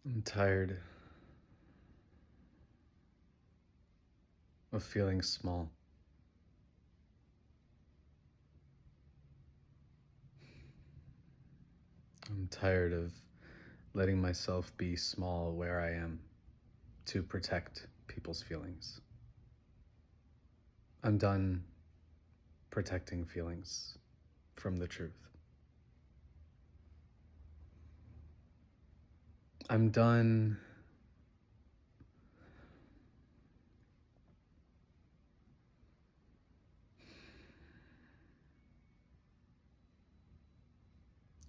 I'm tired of feeling small. I'm tired of letting myself be small where I am to protect people's feelings. I'm done protecting feelings from the truth. I'm done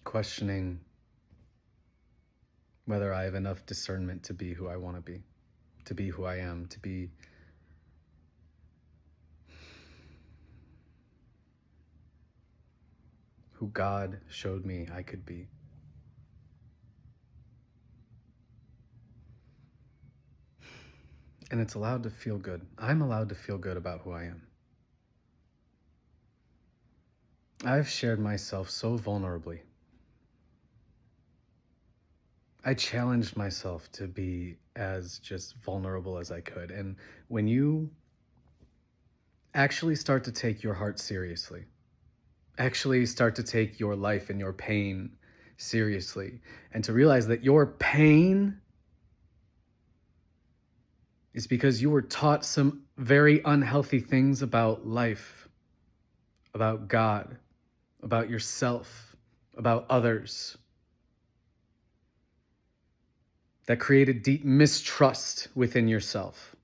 questioning whether I have enough discernment to be who I want to be who I am, to be who God showed me I could be. And it's allowed to feel good. I'm allowed to feel good about who I am. I've shared myself so vulnerably. I challenged myself to be as just vulnerable as I could. And when you actually start to take your heart seriously, actually start to take your life and your pain seriously, and to realize that your pain is because you were taught some very unhealthy things about life, about God, about yourself, about others, that created deep mistrust within yourself.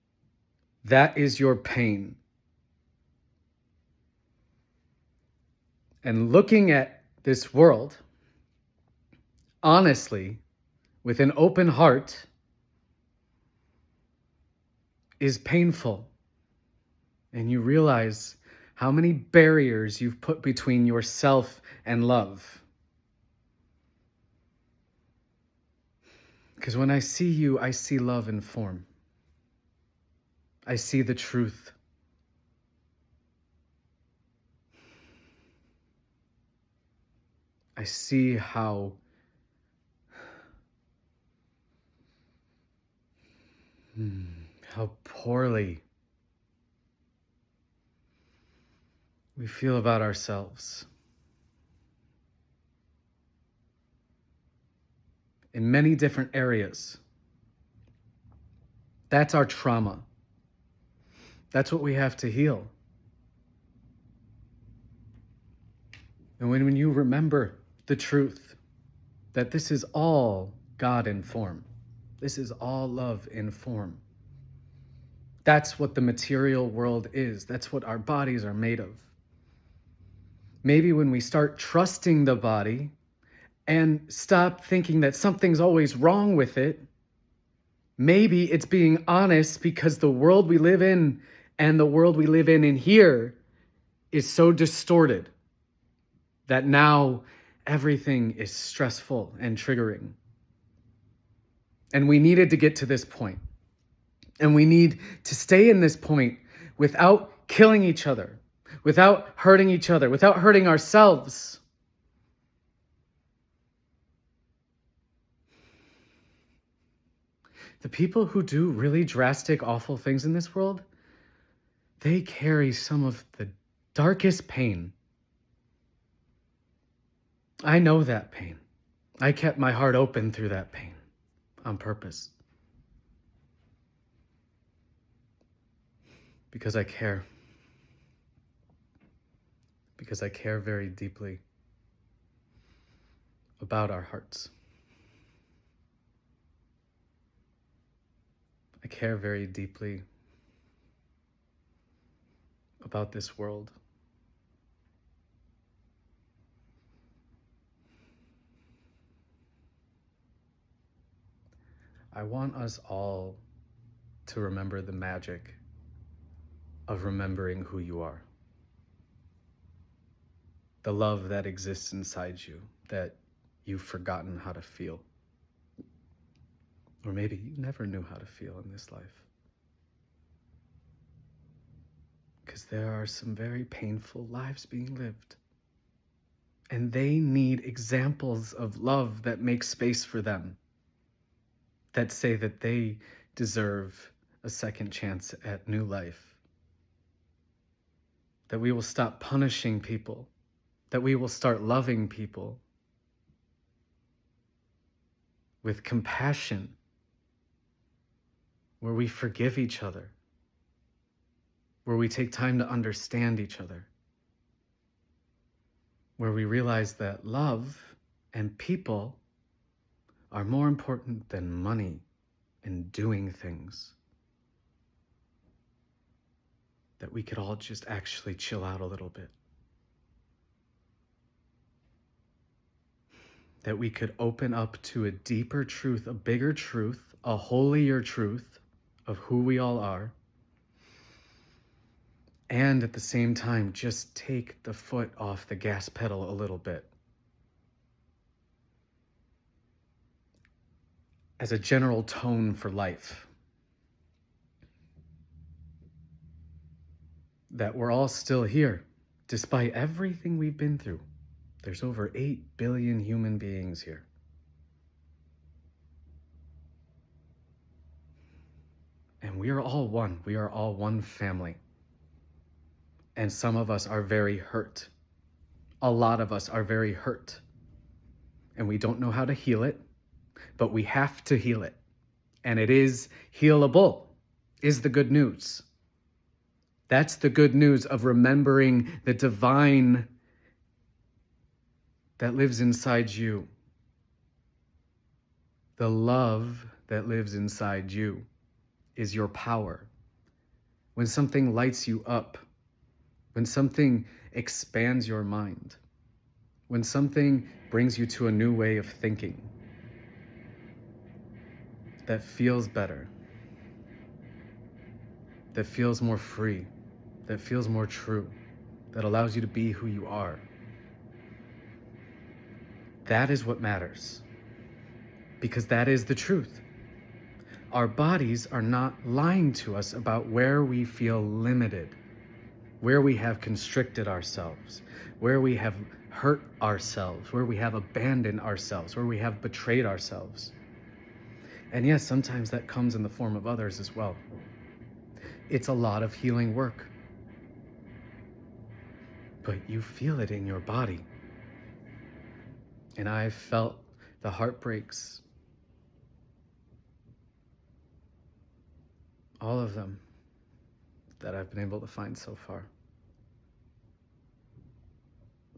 That is your pain. And looking at this world, honestly, with an open heart, is painful. And you realize how many barriers you've put between yourself and love. Because when I see you, I see love in form. I see the truth. I see how poorly we feel about ourselves. In many different areas. That's our trauma. That's what we have to heal. And when you remember the truth, that this is all God in form, this is all love in form. That's what the material world is. That's what our bodies are made of. Maybe when we start trusting the body and stop thinking that something's always wrong with it, maybe it's being honest, because the world we live in and the world we live in here is so distorted that now everything is stressful and triggering. And we needed to get to this point. And we need to stay in this point without killing each other, without hurting each other, without hurting ourselves. The people who do really drastic, awful things in this world, they carry some of the darkest pain. I know that pain. I kept my heart open through that pain on purpose. Because I care. Because I care very deeply about our hearts. I care very deeply about this world. I want us all to remember the magic of remembering who you are. The love that exists inside you that you've forgotten how to feel. Or maybe you never knew how to feel in this life. Because there are some very painful lives being lived. And they need examples of love that make space for them. That say that they deserve a second chance at new life. That we will stop punishing people. That we will start loving people with compassion, where we forgive each other, where we take time to understand each other, where we realize that love and people are more important than money and doing things. That we could all just actually chill out a little bit. That we could open up to a deeper truth, a bigger truth, a holier truth of who we all are. And at the same time, just take the foot off the gas pedal a little bit. As a general tone for life. That we're all still here, despite everything we've been through. There's over 8 billion human beings here. And we are all one. We are all one family. And some of us are very hurt. A lot of us are very hurt. And we don't know how to heal it, but we have to heal it. And it is healable, is the good news. That's the good news of remembering the divine that lives inside you. The love that lives inside you is your power. When something lights you up, when something expands your mind, when something brings you to a new way of thinking that feels better, that feels more free, that feels more true, that allows you to be who you are. That is what matters, because that is the truth. Our bodies are not lying to us about where we feel limited, where we have constricted ourselves, where we have hurt ourselves, where we have abandoned ourselves, where we have betrayed ourselves. And yes, sometimes that comes in the form of others as well. It's a lot of healing work. But you feel it in your body. And I've felt the heartbreaks, all of them, that I've been able to find so far.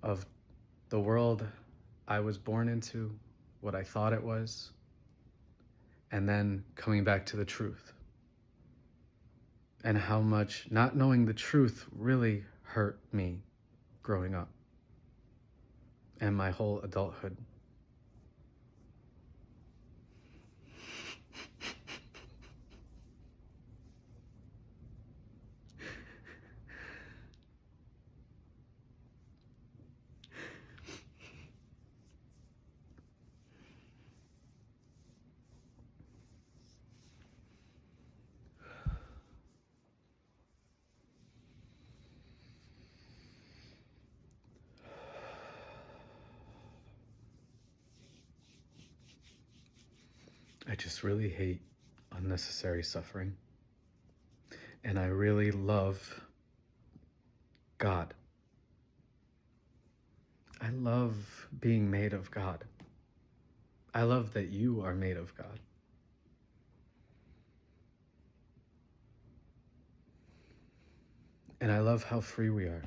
Of the world I was born into, what I thought it was, and then coming back to the truth. And how much not knowing the truth really hurt me growing up and my whole adulthood. I just really hate unnecessary suffering. And I really love God. I love being made of God. I love that you are made of God. And I love how free we are.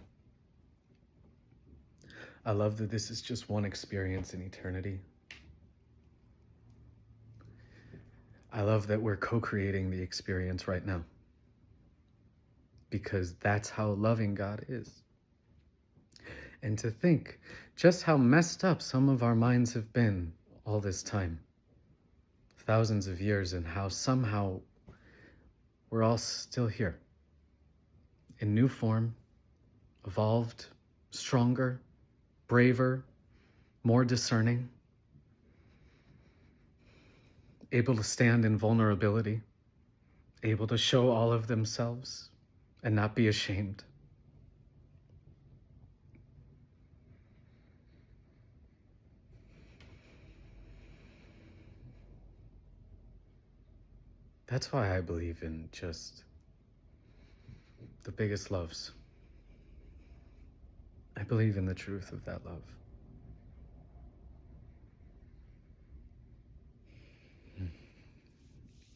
I love that this is just one experience in eternity. I love that we're co-creating the experience right now. Because that's how loving God is. And to think just how messed up some of our minds have been all this time. Thousands of years, and how somehow we're all still here. In new form, evolved, stronger, braver, more discerning, able to stand in vulnerability, able to show all of themselves and not be ashamed. That's why I believe in just the biggest loves. I believe in the truth of that love.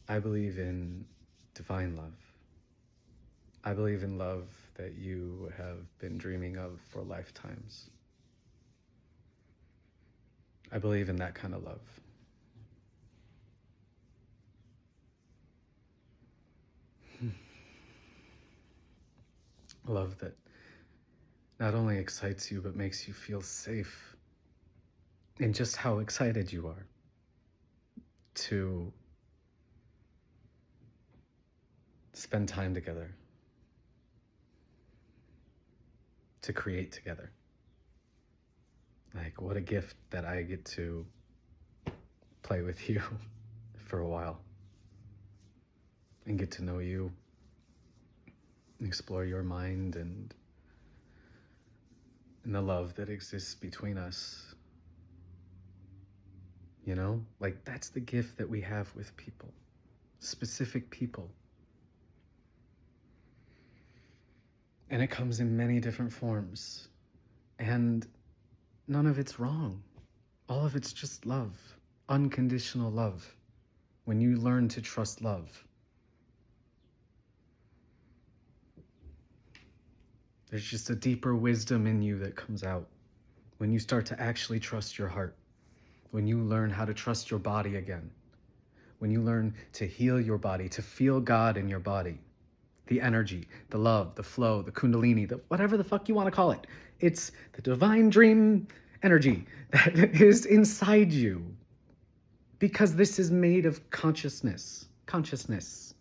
I believe in divine love. I believe in love that you have been dreaming of for lifetimes. I believe in that kind of love. Love that not only excites you, but makes you feel safe in just how excited you are to spend time together, to create together. Like, what a gift that I get to play with you for a while and get to know you, explore your mind and the love that exists between us. You know, like, that's the gift that we have with people, specific people. And it comes in many different forms. And none of it's wrong. All of it's just love, unconditional love. When you learn to trust love. There's just a deeper wisdom in you that comes out when you start to actually trust your heart. When you learn how to trust your body again. When you learn to heal your body, to feel God in your body. The energy, the love, the flow, the kundalini, the whatever the fuck you want to call it. It's the divine dream energy that is inside you. Because this is made of consciousness. Consciousness.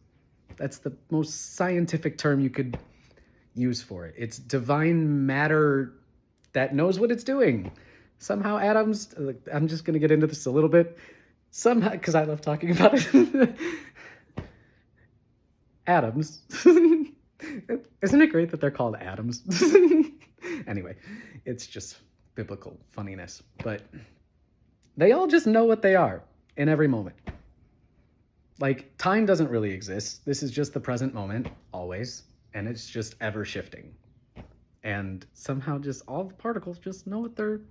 That's the most scientific term you could use for it. It's divine matter that knows what it's doing. Somehow atoms, I'm just going to get into this a little bit. Somehow, because I love talking about it. Atoms. Isn't it great that they're called atoms? Anyway, it's just biblical funniness. But they all just know what they are in every moment. Like, time doesn't really exist. This is just the present moment, always. And it's just ever shifting. And somehow just all the particles just know what they're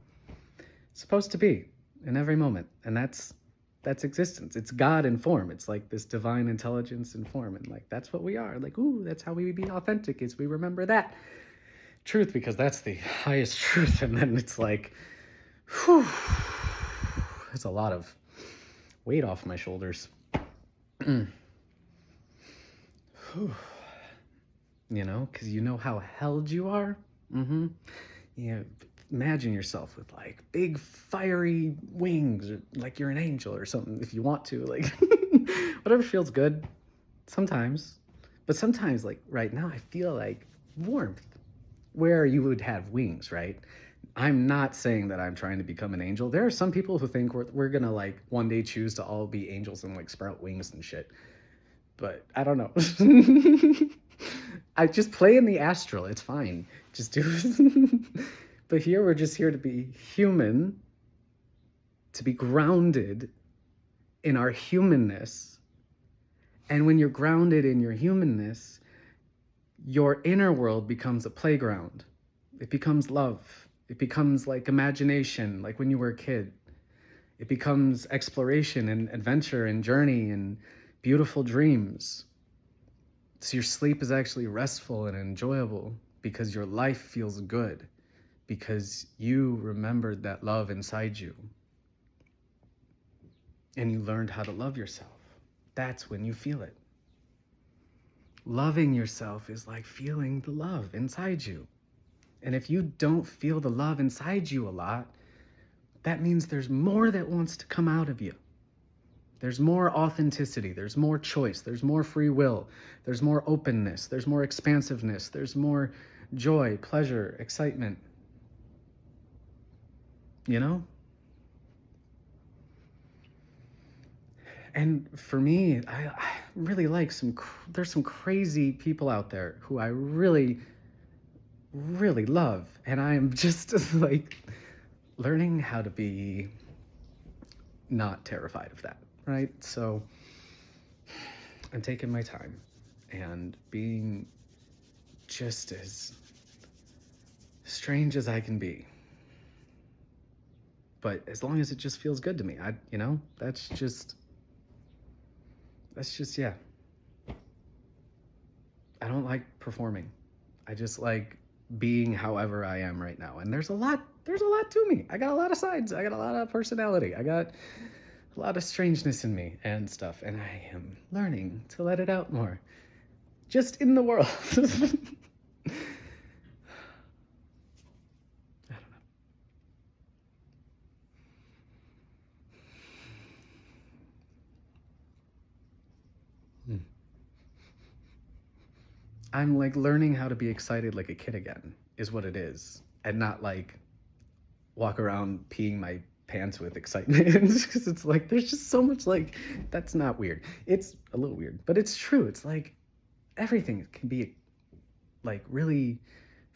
supposed to be in every moment. And that's existence. It's God in form. It's like this divine intelligence in form. And like, that's what we are. Like, ooh, that's how we be authentic, is we remember that truth, because that's the highest truth. And then it's like, whew, it's a lot of weight off my shoulders. You know, because you know how held you are. You know, imagine yourself with like big fiery wings, or like you're an angel or something, if you want to, like whatever feels good sometimes. But sometimes, like right now, I feel like warmth where you would have wings, right? I'm not saying that I'm trying to become an angel. There are some people who think we're gonna like one day choose to all be angels and like sprout wings and shit. But I don't know. I just play in the astral. It's fine. Just do it. But here we're just here to be human, to be grounded in our humanness. And when you're grounded in your humanness, your inner world becomes a playground. It becomes love. It becomes like imagination, like when you were a kid. It becomes exploration and adventure and journey and beautiful dreams. So your sleep is actually restful and enjoyable because your life feels good, because you remembered that love inside you and you learned how to love yourself. That's when you feel it. Loving yourself is like feeling the love inside you. And if you don't feel the love inside you a lot, that means there's more that wants to come out of you. There's more authenticity, there's more choice, there's more free will, there's more openness, there's more expansiveness, there's more joy, pleasure, excitement. You know? And for me, I really like there's some crazy people out there who I really, really love. And I'm just like learning how to be not terrified of that, right? So I'm taking my time and being just as strange as I can be. But as long as it just feels good to me, that's just, yeah. I don't like performing. I just like being however I am right now. And there's a lot to me. I got a lot of sides. I got a lot of personality. I got a lot of strangeness in me and stuff. And I am learning to let it out more. Just in the world. I don't know. I'm like learning how to be excited like a kid again, is what it is. And not like walk around peeing my pants with excitement. Because it's like, there's just so much like, that's not weird. It's a little weird, but it's true. It's like everything can be like really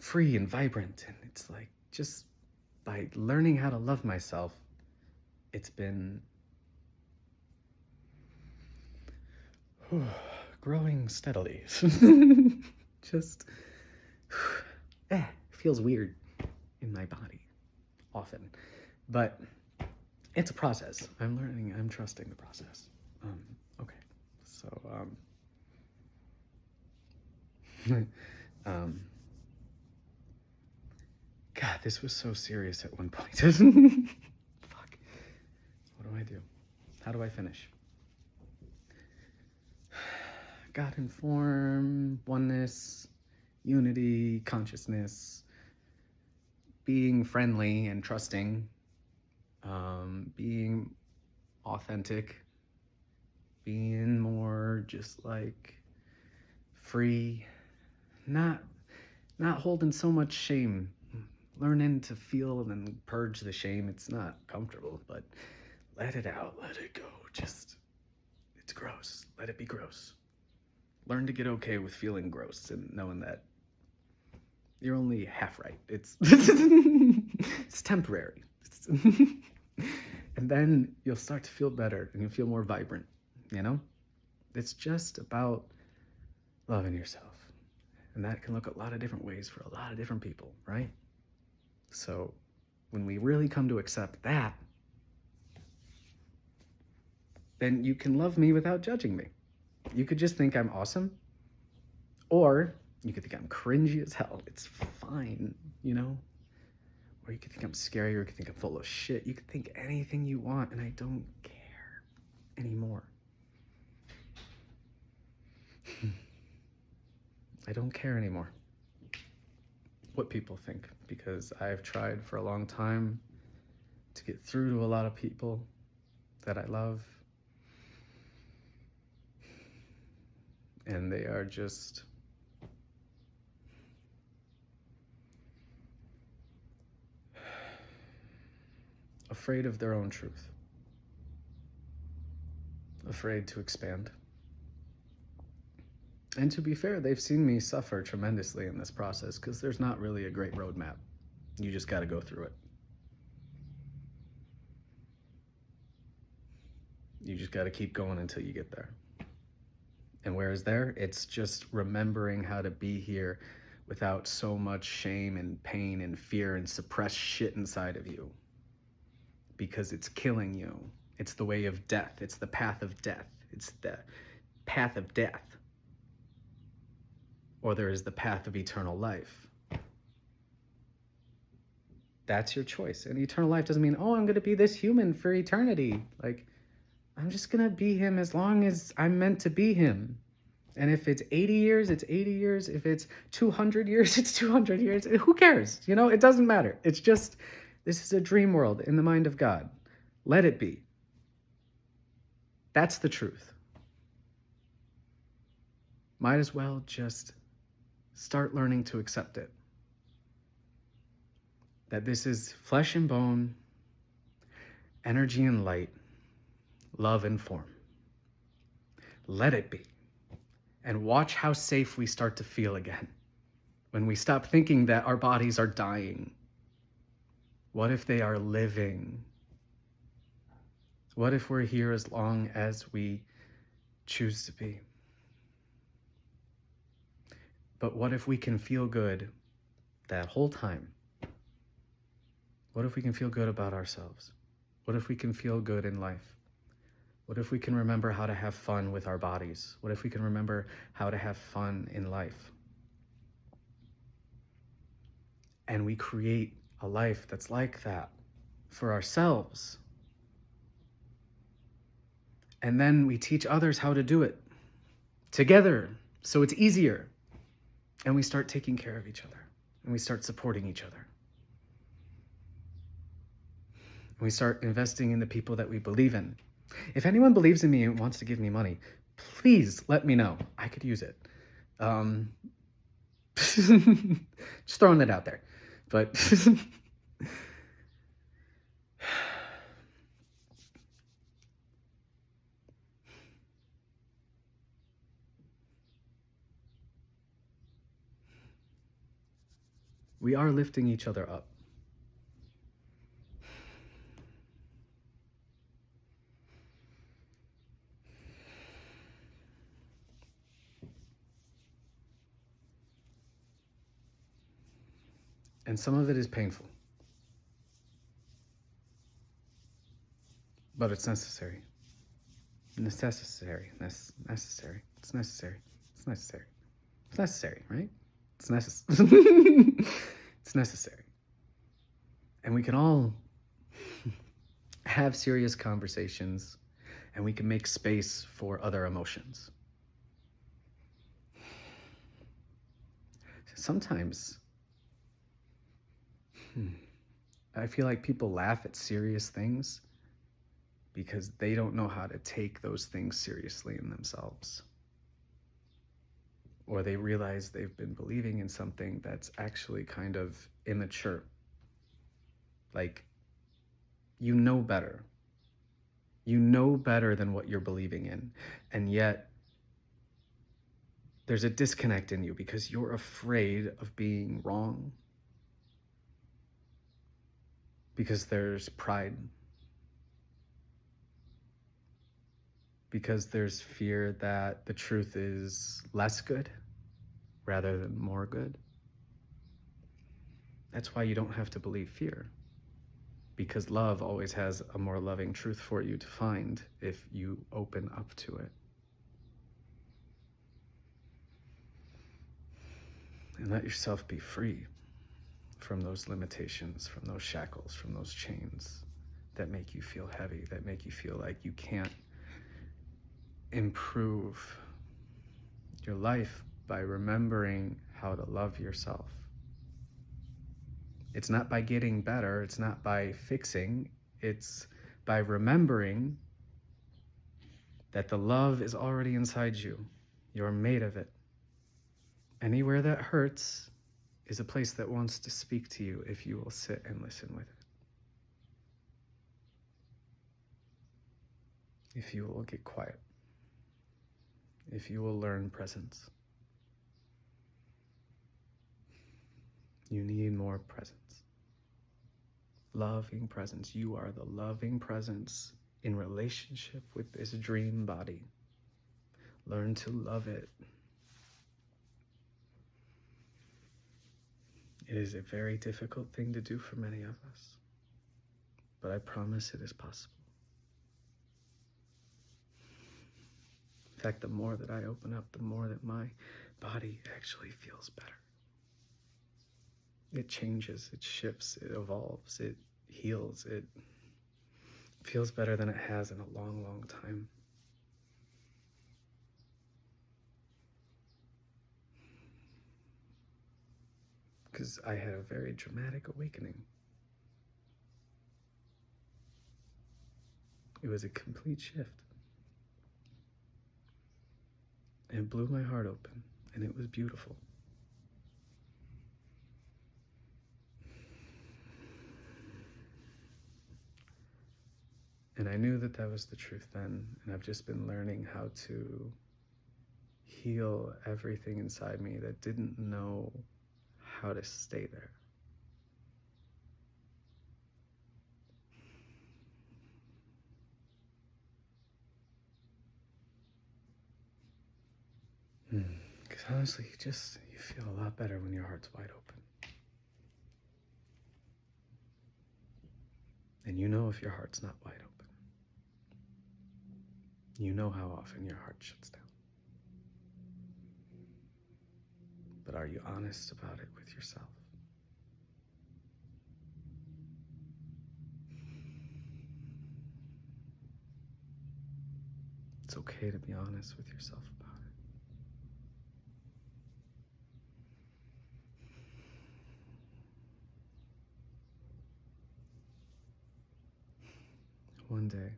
free and vibrant. And it's like, just by learning how to love myself, it's been growing steadily. Just feels weird in my body often, but it's a process. I'm learning, I'm trusting the process. Okay, so God, this was so serious at one point. Fuck, what do I do? How do I finish? God in form, oneness, unity, consciousness, being friendly and trusting, being authentic, being more just like free, not holding so much shame, learning to feel and purge the shame. It's not comfortable, but let it out, let it go. Just, it's gross, let it be gross. Learn to get okay with feeling gross and knowing that you're only half right. It's it's temporary. And then you'll start to feel better and you'll feel more vibrant, you know? It's just about loving yourself. And that can look a lot of different ways for a lot of different people, right? So when we really come to accept that, then you can love me without judging me. You could just think I'm awesome, or you could think I'm cringy as hell. It's fine, you know? Or you could think I'm scary, or you could think I'm full of shit. You could think anything you want, and I don't care anymore. I don't care anymore what people think, because I've tried for a long time to get through to a lot of people that I love. And they are just afraid of their own truth, afraid to expand. And to be fair, they've seen me suffer tremendously in this process, because there's not really a great roadmap. You just got to go through it. You just got to keep going until you get there. And where is there? It's just remembering how to be here without so much shame and pain and fear and suppressed shit inside of you. Because it's killing you. It's the way of death. It's the path of death. It's the path of death. Or there is the path of eternal life. That's your choice. And eternal life doesn't mean, oh, I'm going to be this human for eternity. Like, I'm just going to be him as long as I'm meant to be him. And if it's 80 years, it's 80 years. If it's 200 years, it's 200 years. Who cares? You know, it doesn't matter. It's just, this is a dream world in the mind of God. Let it be. That's the truth. Might as well just start learning to accept it. That this is flesh and bone, energy and light, love and form. Let it be. And watch how safe we start to feel again when we stop thinking that our bodies are dying. What if they are living? What if we're here as long as we choose to be? But what if we can feel good that whole time? What if we can feel good about ourselves? What if we can feel good in life? What if we can remember how to have fun with our bodies? What if we can remember how to have fun in life? And we create a life that's like that for ourselves. And then we teach others how to do it together so it's easier. And we start taking care of each other. And we start supporting each other. And we start investing in the people that we believe in. If anyone believes in me and wants to give me money, please let me know. I could use it. Just throwing that out there. But we are lifting each other up. And some of it is painful. But it's necessary. Necessary. Necessary. It's necessary. It's necessary. It's necessary, right? It's necessary. It's necessary. And we can all have serious conversations, and we can make space for other emotions. Sometimes I feel like people laugh at serious things because they don't know how to take those things seriously in themselves. Or they realize they've been believing in something that's actually kind of immature. Like, you know better. You know better than what you're believing in. And yet, there's a disconnect in you because you're afraid of being wrong. Because there's pride. Because there's fear that the truth is less good rather than more good. That's why you don't have to believe fear. Because love always has a more loving truth for you to find if you open up to it. And let yourself be free from those limitations, from those shackles, from those chains that make you feel heavy, that make you feel like you can't improve your life by remembering how to love yourself. It's not by getting better, it's not by fixing, it's by remembering that the love is already inside you. You're made of it. Anywhere that hurts is a place that wants to speak to you if you will sit and listen with it. If you will get quiet. If you will learn presence. You need more presence. Loving presence. You are the loving presence in relationship with this dream body. Learn to love it. It is a very difficult thing to do for many of us, but I promise it is possible. In fact, the more that I open up, the more that my body actually feels better. It changes, it shifts, it evolves, it heals, it feels better than it has in a long, long time. Because I had a very dramatic awakening. It was a complete shift. And it blew my heart open, and it was beautiful. And I knew that that was the truth then, and I've just been learning how to heal everything inside me that didn't know how to stay there. Because honestly, you feel a lot better when your heart's wide open. And you know if your heart's not wide open. You know how often your heart shuts down. But are you honest about it with yourself? It's okay to be honest with yourself about it. One day,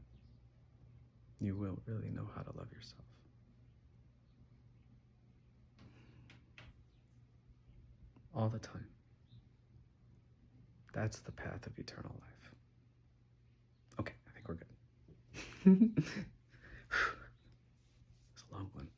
you will really know how to love yourself. All the time. That's the path of eternal life. Okay, I think we're good. It's a long one.